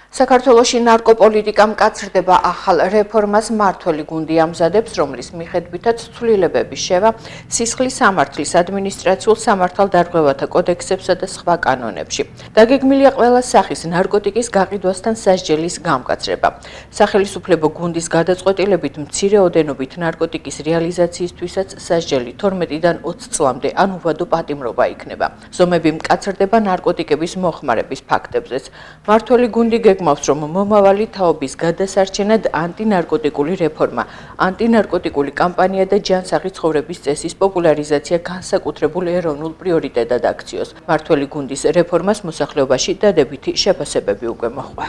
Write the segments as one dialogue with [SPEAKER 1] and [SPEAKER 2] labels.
[SPEAKER 1] საქართველოში ნარკოპოლიტიკა მკაცრდება ახალ რეფორმას მმართველი გუნდი ამზადებს, რომლის მიხედვითაც ცვლილებების შევა სისხლის სამართლის ადმინისტრაციულ სამართალდარღვევათა კოდექსებსა და სხვა კანონებში. დაგეგმილია ყველა სახის ნარკოტიკის გაყიდვასთან სასჯელის გამკაცრება. სახელისუფლებო გუნდის გადაწყვეტილებით მცირე ოდენობით ნარკოტიკის რეალიზაციისთვისაც სასჯელი 12-დან 20 წლამდე ან უვადო პატიმრობა იქნება. ზომები მკაცრდება ნარკოტიკების მოხმარების ფაქტებზეც. მმართველი გუნდი გეგმავს, რომ მომავალი თაობის გადასარჩენად ანტინარკოტიკული რეფორმა, ანტინარკოტიკული კამპანია და ჯანსაღი ცხოვრების წესის პოპულარიზაცია განსაკუთრებულ ეროვნულ პრიორიტეტად აქციოს. მმართველი გუნდის რეფორმას მოსახლეობაში დადებითი შეფასებები უკვე მოჰყვა.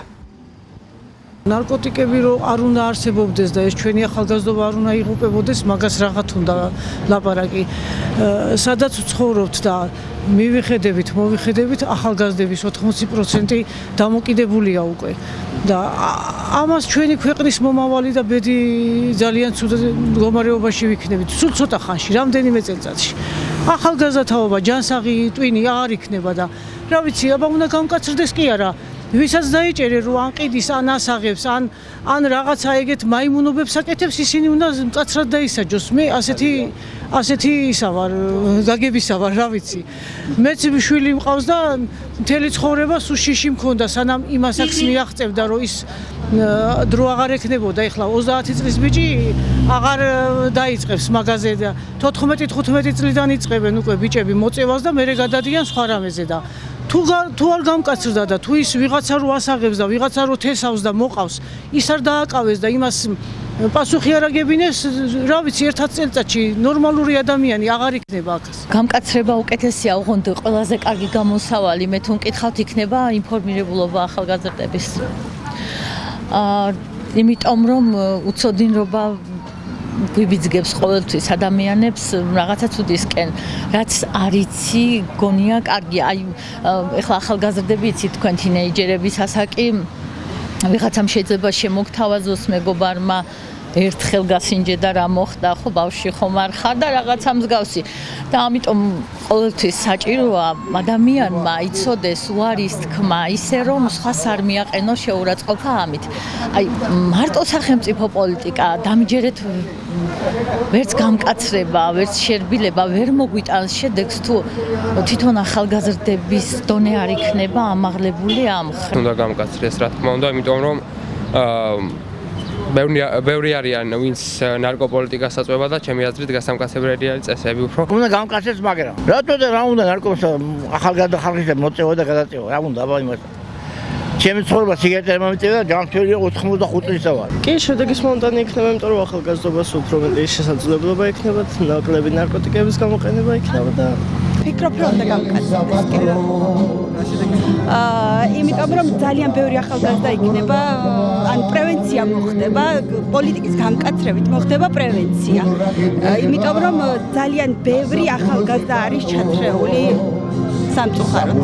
[SPEAKER 2] ნარკოტიკები რომ არ უნდა არსებობდეს და ეს ჩვენი ახალგაზრდობა არ უნდა იღუპებოდეს, მაგას რაღაც უნდა ლაპარაკი. სადაც ვცხოვრობთ და მოვიხედებით ახალგაზრდების 80% დამოკიდებულია უკვე. და ამას ჩვენი ქვეყნის მომავალი და ბედი ძალიან ცუდ მდგომარეობაში ვიქნებით. სულ ცოტა ხანში, რამდენიმე წელიწადში. ახალგაზრდა თაობა, ჯანსაღი ტვინი აღარ იქნება და რა ვიცი, აბა უნდა გამკაცრდეს კი არა. ვისაც დაიჭერე რომ ან ყიდის, ან ასაღებს, ან რაღაცა ეგეთ მაიმუნობებს აკეთებს, ისინი უნდა მკაცრად დაისაჯოს. მე ასეთი ისა ვარ, გაგებისა ვარ, რა ვიცი. მეც შვილი მყავს და მთელი ცხოვრება სუშიში მქონდა, სანამ იმას აქს მიაღწევდა, რომ ის დრო აღარ ექნებოდა. ეხლა 30 წლის ბიჭი აღარ დაიწყებს მაღაზიაზე და 14-15 წლიდან იწყებენ უკვე ბიჭები მოწევას და მერე გადადიან სხვა რამეზე და თუ არ გამკაცრდა და თუ ის ვიღაცა რო ასაღებს და ვიღაცა რო თესავს და მოყავს, ის არ დააკავეს და იმას პასუხი არ აგებინეს, რა ვიცი, ერთ-ერთ წელიწადში ნორმალური ადამიანი აღარ იქნება აქ.
[SPEAKER 3] გამკაცრება უკეთესია, ოღონდ ყველაზე კარგი გამოსავალი მე თუ მკითხავთ იქნება ინფორმირებულობა ახალგაზრდების. იმიტომ რომ უცოდინრობა გვიბიძგებს ყოველთვის ადამიანებს რაღაცა ცუდისკენ, რაც არ იცი, გონია კარგია. აი, ეხლა ახალგაზრდები იცით, თქვენ თინეიჯერების ასაკი ვიღაცამ შეიძლება შემოგთავაზოს მეგობარმა ერთხელ გასინჯედა რა მოხდა, ხო ბავშვი ხომ არ ხარ და რაღაცა მსგავსი. და ამიტომ ყოველთვის საჭიროა ადამიანმა იცოდეს უარის თქმა, ისე რომ სხვას არ მიაყენოს შეურაცხყოფა ამით. აი, მარტო სახელმწიფო პოლიტიკა დამიჯერეთ ვერც გამკაცრება, ვერც შერბილება ვერ მოგვიტანს შედეგს თუ თვითონ ახალგაზრდების დონე არ იქნება ამაღლებული ამ ხრ.
[SPEAKER 4] უნდა გამკაცრდეს, რა თქმა უნდა, იმიტომ რომ ბევრი არიან ვინც ნარკოპოლიტიკას აწვევა და ჩემი აზრით გასამკაცებელი არის წესები უფრო.
[SPEAKER 5] უნდა გამკაცრდეს, მაგრამ რატო და რა უნდა ნარკომს ახალგაზრდა ხალხის მოწევა და გადაწევა, რა უნდა აბა იმას. ჩემი ცხოვრება სიგარეტა მომიწევა და ჯანმრთელია 85 წლისა ვარ.
[SPEAKER 6] კი, შედეგის მომტანი იქნება, იმიტომ რომ ახალგაზრდობას უფრო მეტი შესაძლებლობა იქნება, ნაკლები ნარკოტიკების გამოყენება იქნება და
[SPEAKER 7] ფიქრობ რომ უნდა გამკაცრდეს კი. იმიტომ რომ ძალიან ბევრი ახალგაზრდა იქნება, ან პრევენცია მოხდება, პოლიტიკის გამკაცრებით მოხდება პრევენცია. იმიტომ რომ ძალიან ბევრი ახალგაზრდა არის ჩათრეული სამწუხაროდ.